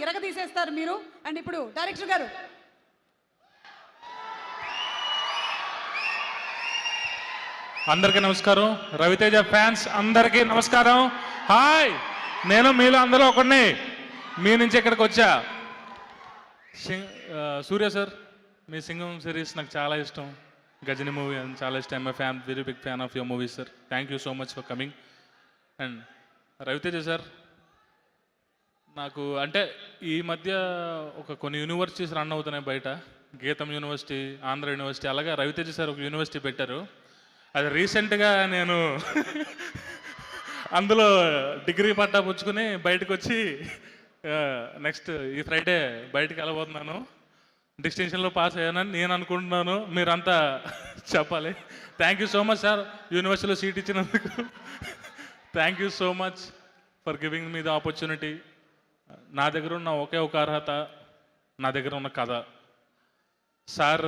ఇరగ తీసేస్తారు మీరు. అండ్ ఇప్పుడు డైరెక్టర్ గారు. అందరికీ నమస్కారం. రవితేజ ఫ్యాన్స్ అందరికీ నమస్కారం. హాయ్, నేను మీలో అందరూ ఒకడిని. మీ నుంచి ఇక్కడికి వచ్చా. సూర్య సార్, మీ సింగం సిరీస్ నాకు చాలా ఇష్టం. గజని మూవీ అని చాలా ఇష్టం. I'm fan, very big fan of your movie sir. Thank you so much for coming. And Ravi Teja sir, నాకు అంటే ఈ మధ్య కొన్ని యూనివర్సిటీస్ రన్ అవుతున్నాయి బయట. గీతం యూనివర్సిటీ, ఆంధ్ర యూనివర్సిటీ, అలాగే రవితేజ సార్ ఒక యూనివర్సిటీ పెట్టారు. అది రీసెంట్గా నేను అందులో డిగ్రీ పట్టా పుచ్చుకుని బయటకు వచ్చి నెక్స్ట్ ఈ ఫ్రైడే బయటకు వెళ్ళబోతున్నాను. డిస్టింక్షన్లో పాస్ అయ్యానని నేను అనుకుంటున్నాను. మీరంతా చెప్పాలి. Thank you so much sir, యూనివర్సిటీలో సీట్ ఇచ్చినందుకు. Thank you so much for giving me the opportunity. నా దగ్గర ఉన్న ఒకే ఒక అర్హత, నా దగ్గర ఉన్న కథ. సార్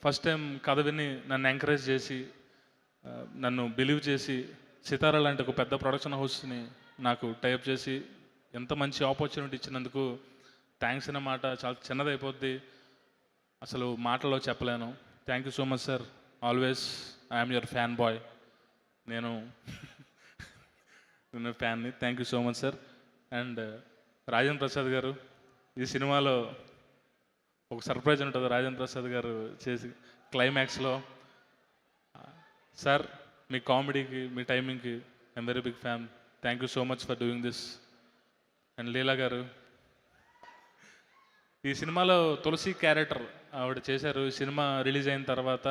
ఫస్ట్ టైం కథ విని నన్ను ఎంకరేజ్ చేసి, నన్ను బిలీవ్ చేసి, సితారా లాంటి ఒక పెద్ద ప్రొడక్షన్ హౌస్ని నాకు టైప్ చేసి ఎంత మంచి ఆపర్చునిటీ ఇచ్చినందుకు థ్యాంక్స్ అనే మాట చాలా చిన్నదైపోద్ది, అసలు మాటల్లో చెప్పలేను. Thank you so much sir. Always I'm your fan boy. నేను ఫ్యాన్ని. Thank you so much sir. And Rajendra Prasad గారు, ఈ సినిమాలో ఒక సర్ప్రైజ్ ఉంటుంది రాజేంద్ర ప్రసాద్ గారు చేసి క్లైమాక్స్లో. సార్, మీ కామెడీకి, మీ టైమింగ్కి I'm very big fan. Thank you so much for doing this. And Leela గారు, ఈ సినిమాలో తులసి క్యారెక్టర్ ఆవిడ చేశారు. ఈ సినిమా రిలీజ్ అయిన తర్వాత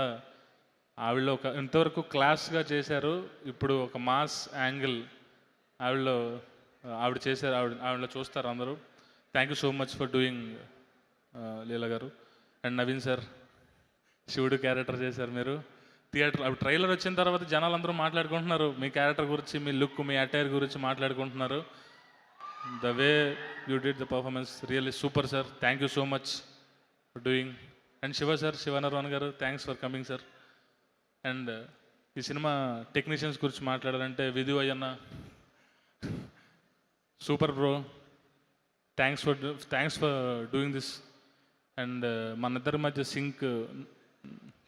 ఆవిడలో ఇంతవరకు క్లాస్గా చేశారు, ఇప్పుడు ఒక మాస్ యాంగిల్ ఆవిడ చేశారు. ఆవిడలో చూస్తారు అందరూ. Thank you so much for doing Leela గారు. అండ్ నవీన్ సార్, శివుడు క్యారెక్టర్ చేశారు మీరు. థియేటర్ అప్పుడు ట్రైలర్ వచ్చిన తర్వాత జనాలు అందరూ మాట్లాడుకుంటున్నారు మీ క్యారెక్టర్ గురించి, మీ లుక్, మీ అటైర్ గురించి మాట్లాడుకుంటున్నారు. The way you did the performance really super sir. Thank you so much for doing. And Shiva sir, Shivanarvan గారు, thanks for coming sir. And ఈ సినిమా టెక్నీషియన్స్ గురించి మాట్లాడాలంటే Vidhu Ayyanna, super bro, thanks for doing this. And మన ఇద్దరి మధ్య సింక్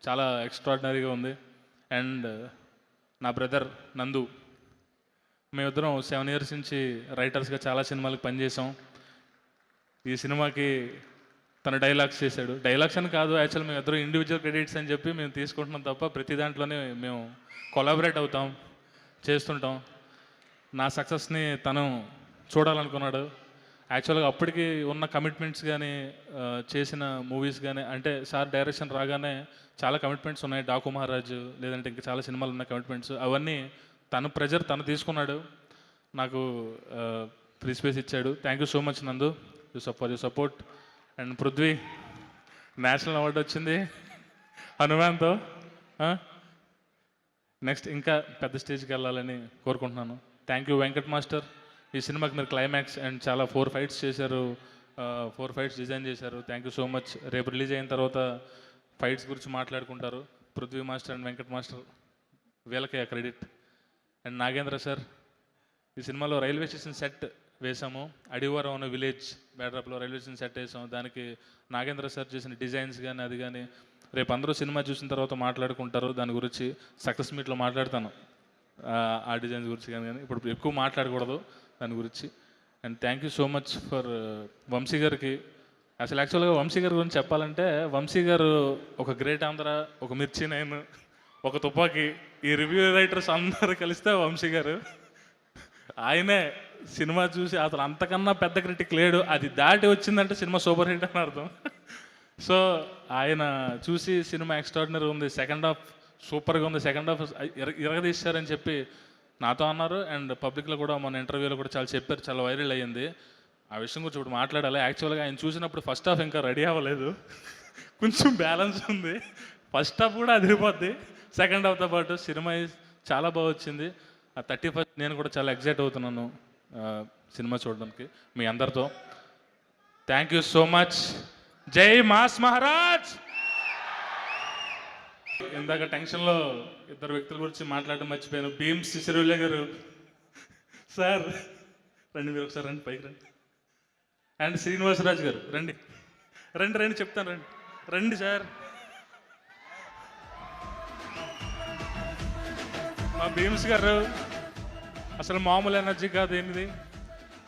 చాలా ఎక్స్ట్రాడినరీగా ఉంది. అండ్ నా బ్రదర్ నందు, మేమిద్దరం 7 years నుంచి రైటర్స్గా చాలా సినిమాలకు పనిచేసాం. ఈ సినిమాకి తన డైలాగ్స్ చేశాడు. డైలాగ్స్ అని కాదు, యాక్చువల్ మేమిద్దరం ఇండివిజువల్ క్రెడిట్స్ అని చెప్పి మేము తీసుకుంటున్నాం తప్ప ప్రతి దాంట్లోనే మేము కొలాబరేట్ అవుతాం, చేస్తుంటాం. నా సక్సెస్ని తను చూడాలనుకున్నాడు. యాక్చువల్గా అప్పటికి ఉన్న కమిట్మెంట్స్ కానీ, చేసిన మూవీస్ కానీ, అంటే సార్ డైరెక్షన్ రాగానే చాలా కమిట్మెంట్స్ ఉన్నాయి. డాకు మహారాజు, లేదంటే ఇంకా చాలా సినిమాలు ఉన్న కమిట్మెంట్స్, అవన్నీ తను తను తీసుకున్నాడు. నాకు ఫ్రీ స్పేస్ ఇచ్చాడు. థ్యాంక్ యూ సో మచ్ నందు, for you support. And Prithvi, national award వచ్చింది హనుమాన్తో. నెక్స్ట్ ఇంకా పెద్ద స్టేజ్కి వెళ్ళాలని కోరుకుంటున్నాను. Thank you Venkat master. ఈ సినిమాకి మీరు క్లైమాక్స్ అండ్ చాలా 4 fights చేశారు, 4 fights డిజైన్ చేశారు. Thank you so much. రేపు రిలీజ్ అయిన తర్వాత ఫైట్స్ గురించి మాట్లాడుకుంటారు Prithvi master and Venkat master, వీళ్ళకే క్రెడిట్. అండ్ నాగేంద్ర సార్, ఈ సినిమాలో రైల్వే స్టేషన్ సెట్ వేసాము. అడివారం అనే విలేజ్ బ్యాడ్రాప్లో రైల్వే స్టేషన్ సెట్ వేసాము. దానికి నాగేంద్ర సార్ చేసిన డిజైన్స్ కానీ అది కానీ రేపు అందరూ సినిమా చూసిన తర్వాత మాట్లాడుకుంటారు. దాని గురించి సక్సెస్ మీట్లో మాట్లాడతాను, ఆ డిజైన్స్ గురించి కానీ. ఇప్పుడు ఎక్కువ మాట్లాడకూడదు దాని గురించి. And thank you so much for Vamsi గారికి. అసలు యాక్చువల్గా వంశీ గారి గురించి చెప్పాలంటే, వంశీ గారు ఒక గ్రేట్ ఆంధ్ర, ఒక మిర్చి 9, ఒక తుపాకీ, ఈ రివ్యూ రైటర్స్ అందరూ కలిస్తే వంశీ గారు. ఆయనే సినిమా చూసి అసలు అంతకన్నా పెద్ద క్రిటిక్ లేడు, అది దాటి వచ్చిందంటే సినిమా సూపర్ హిట్ అని అర్థం. సో ఆయన చూసి సినిమా ఎక్స్ట్రాడినరీ ఉంది, సెకండ్ హాఫ్ సూపర్గా ఉంది, సెకండ్ హాఫ్ ఇరగదీశారని చెప్పి నాతో అన్నారు. అండ్ పబ్లిక్లో కూడా మన ఇంటర్వ్యూలో కూడా చాలా చెప్పారు, చాలా వైరల్ అయ్యింది. ఆ విషయం గురించి ఇప్పుడు మాట్లాడాలి. యాక్చువల్గా ఆయన చూసినప్పుడు ఫస్ట్ హాఫ్ ఇంకా రెడీ అవ్వలేదు, కొంచెం బ్యాలెన్స్ ఉంది. ఫస్ట్ హాఫ్ కూడా అదిరిపోద్ది సెకండ్ హాఫ్తో పాటు. సినిమా చాలా బాగా వచ్చింది. ఆ 31st నేను కూడా చాలా ఎక్సైట్ అవుతున్నాను సినిమా చూడడానికి మీ అందరితో. Thank you so much. జై మాస్ మహారాజ్. ఇందాక టెన్షన్లో ఇద్దరు వ్యక్తుల గురించి మాట్లాడడం మర్చిపోయాను. భీమ్ సిసిరులే గారు సార్, రండి మీరు ఒకసారి రండి, పైకి రండి. అండ్ శ్రీనివాసరాజు గారు రండి రండి రండి చెప్తాను రండి రండి సార్. మా భీమ్స్ గారు అసలు మామూలు ఎనర్జీ కాదు ఏంటిది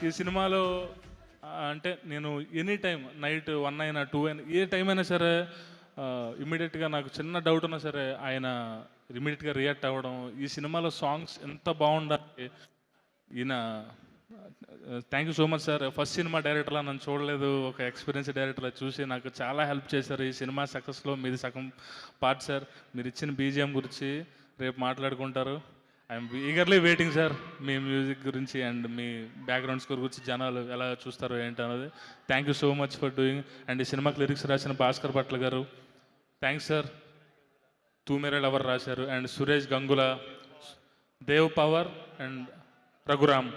ఈ సినిమాలో. అంటే నేను ఎనీ టైం నైట్ 1 అయినా 2 అయినా ఏ టైం అయినా సరే ఇమ్మీడియట్గా నాకు చిన్న డౌట్ ఉన్నా సరే ఆయన ఇమ్మీడియట్గా రియాక్ట్ అవ్వడం. ఈ సినిమాలో సాంగ్స్ ఎంత బాగుండాలి. ఈయన thank you so much sir. First సినిమా డైరెక్టర్లా నన్ను చూడలేదు, ఒక ఎక్స్పీరియన్స్ డైరెక్టర్లా చూసి నాకు చాలా హెల్ప్ చేశారు. ఈ సినిమా సక్సెస్లో మీది సగం పార్ట్ సార్. మీరు ఇచ్చిన బీజిఎం గురించి రేపు మాట్లాడుకుంటారు. I'm eagerly waiting sir me music గురించి అండ్ మీ బ్యాక్గ్రౌండ్ స్కోర్ గురించి జనాలు ఎలా చూస్తారో ఏంటి అన్నది. Thank you so much for doing. And ఈ సినిమాకి లిరిక్స్ రాసిన భాస్కర్ భట్ల గారు థ్యాంక్స్ సార్. తూ మేరే లవర్ రాశారు. And Suresh Gangula, Dev power and Raghuram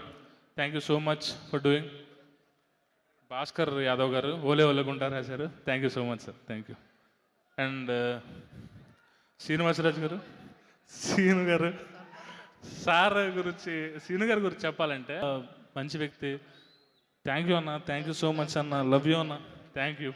thank you so much for doing. Bhaskar Yadav గారు ఓలే ఓలే గుంటా రాశారు. Thank you so much sir. Thank you. And Srinivasaraju గారు, సీను గారు, సార్ గురించి సీను గారి గురించి చెప్పాలంటే మంచి వ్యక్తి. థ్యాంక్ యూ అన్న, థ్యాంక్ యూ సో మచ్ అన్న, లవ్ యూ అన్న, థ్యాంక్ యూ.